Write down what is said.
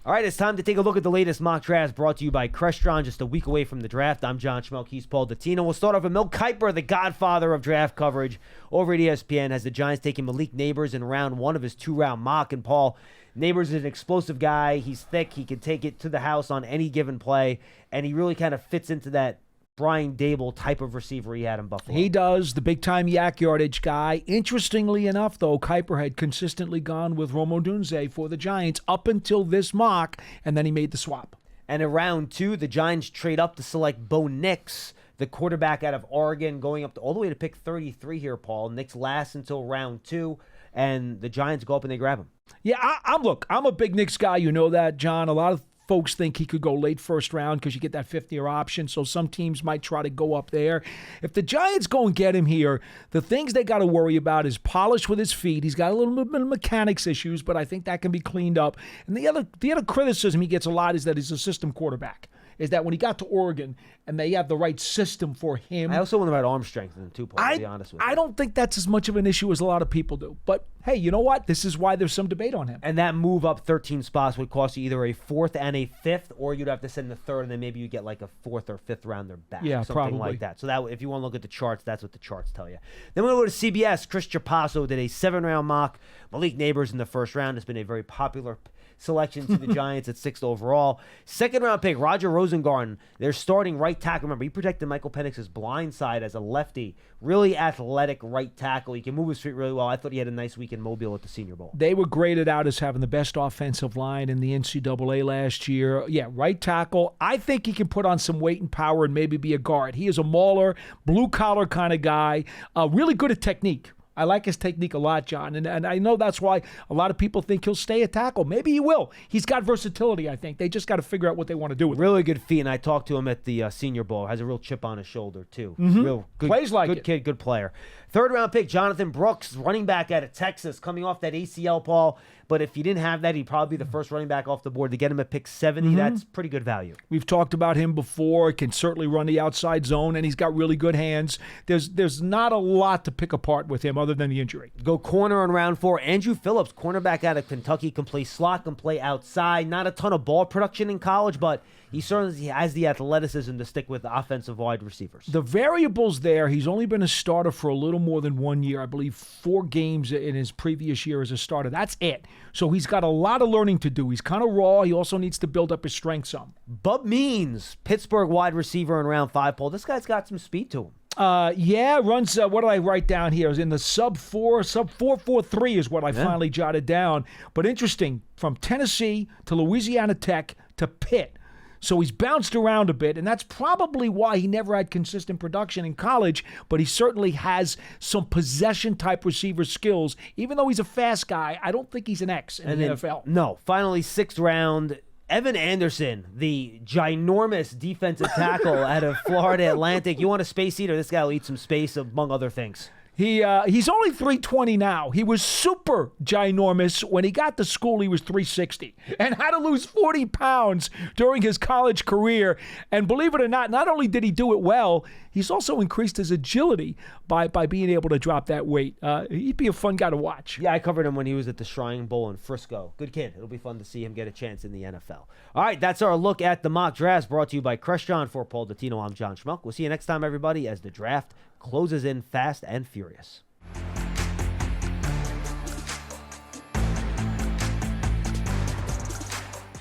All right, it's time to take a look at the latest mock drafts brought to you by Crestron, just a week away from the draft. I'm John Schmeelk, he's Paul Dottino. We'll start off with Milk Kuiper, the godfather of draft coverage over at ESPN, has the Giants taking Malik Neighbors in round one of his two-round mock. And Paul, Neighbors is an explosive guy. He's thick. He can take it to the house on any given play, and he really kind of fits into that Brian Dable type of receiver he had in Buffalo. He does, the big-time yak yardage guy. Interestingly enough, though, Kuiper had consistently gone with Rome Odunze for the Giants up until this mock, and then he made the swap. And in round two, the Giants trade up to select Bo Nix, the quarterback out of Oregon, going up to, all the way to pick 33 here, Paul. Nix lasts until round two, and the Giants go up and they grab him. Yeah, I'm a big Knicks guy. You know that, John. A lot of folks think he could go late first round because you get that fifth-year option, so some teams might try to go up there. If the Giants go and get him here, the things they got to worry about is polish with his feet. He's got a little bit of mechanics issues, but I think that can be cleaned up. And the other criticism he gets a lot is that he's a system quarterback. Is that when he got to Oregon and they have the right system for him. I also wonder about arm strength in him too, Paul, to be honest with you. I don't think that's as much of an issue as a lot of people do. But, hey, you know what? This is why there's some debate on him. And that move up 13 spots would cost you either a fourth and a fifth, or you'd have to send the third, and then maybe you get like a fourth or fifth rounder back. Yeah, something probably. like that. So that if you want to look at the charts, that's what the charts tell you. Then we'll go to CBS. Chris Trapasso did a 7-round mock. Malik Neighbors in the first round has been a very popular selection to the Giants at 6th overall. Second-round pick, Roger Rosengarten, their starting right tackle. Remember, he protected Michael Penix's blind side as a lefty. Really athletic right tackle. He can move his feet really well. I thought he had a nice week in Mobile at the Senior Bowl. They were graded out as having the best offensive line in the NCAA last year. Yeah, right tackle. I think he can put on some weight and power and maybe be a guard. He is a mauler, blue-collar kind of guy, really good at technique. I like his technique a lot, John, and I know that's why a lot of people think he'll stay at tackle. Maybe he will. He's got versatility, I think. They just got to figure out what they want to do with him. Really good feet, and I talked to him at the Senior Bowl. Has a real chip on his shoulder, too. Mm-hmm. Real good, plays like good it. Kid, good player. Third-round pick, Jonathan Brooks, running back out of Texas, coming off that ACL, Paul. But if you didn't have that, he'd probably be the first running back off the board. To get him at pick 70, that's pretty good value. We've talked about him before. Can certainly run the outside zone, and he's got really good hands. There's not a lot to pick apart with him other than the injury. Go corner in round 4. Andrew Phillips, cornerback out of Kentucky, can play slot, can play outside. Not a ton of ball production in college, but he certainly has the athleticism to stick with offensive wide receivers. The variables there, he's only been a starter for a little more than 1 year. I believe 4 games in his previous year as a starter. That's it. So he's got a lot of learning to do. He's kind of raw. He also needs to build up his strength some. Bub Means, Pittsburgh wide receiver in round 5, Paul. This guy's got some speed to him. Runs, what did I write down here? It was in the sub 4.43 is what I finally jotted down. But interesting, from Tennessee to Louisiana Tech to Pitt. So he's bounced around a bit, and that's probably why he never had consistent production in college, but he certainly has some possession-type receiver skills. Even though he's a fast guy, I don't think he's an X in the NFL. No. Finally, 6th round, Evan Anderson, the ginormous defensive tackle out of Florida Atlantic. You want a space eater? This guy will eat some space, among other things. He's only 320 now. He was super ginormous. When he got to school, he was 360 and had to lose 40 pounds during his college career. And believe it or not only did he do it well, he's also increased his agility by being able to drop that weight. He'd be a fun guy to watch. Yeah, I covered him when he was at the Shrine Bowl in Frisco. Good kid. It'll be fun to see him get a chance in the NFL. All right, that's our look at the mock drafts brought to you by Crestron. For Paul Dottino, I'm John Schmeelk. We'll see you next time, everybody, as the draft closes in fast and furious.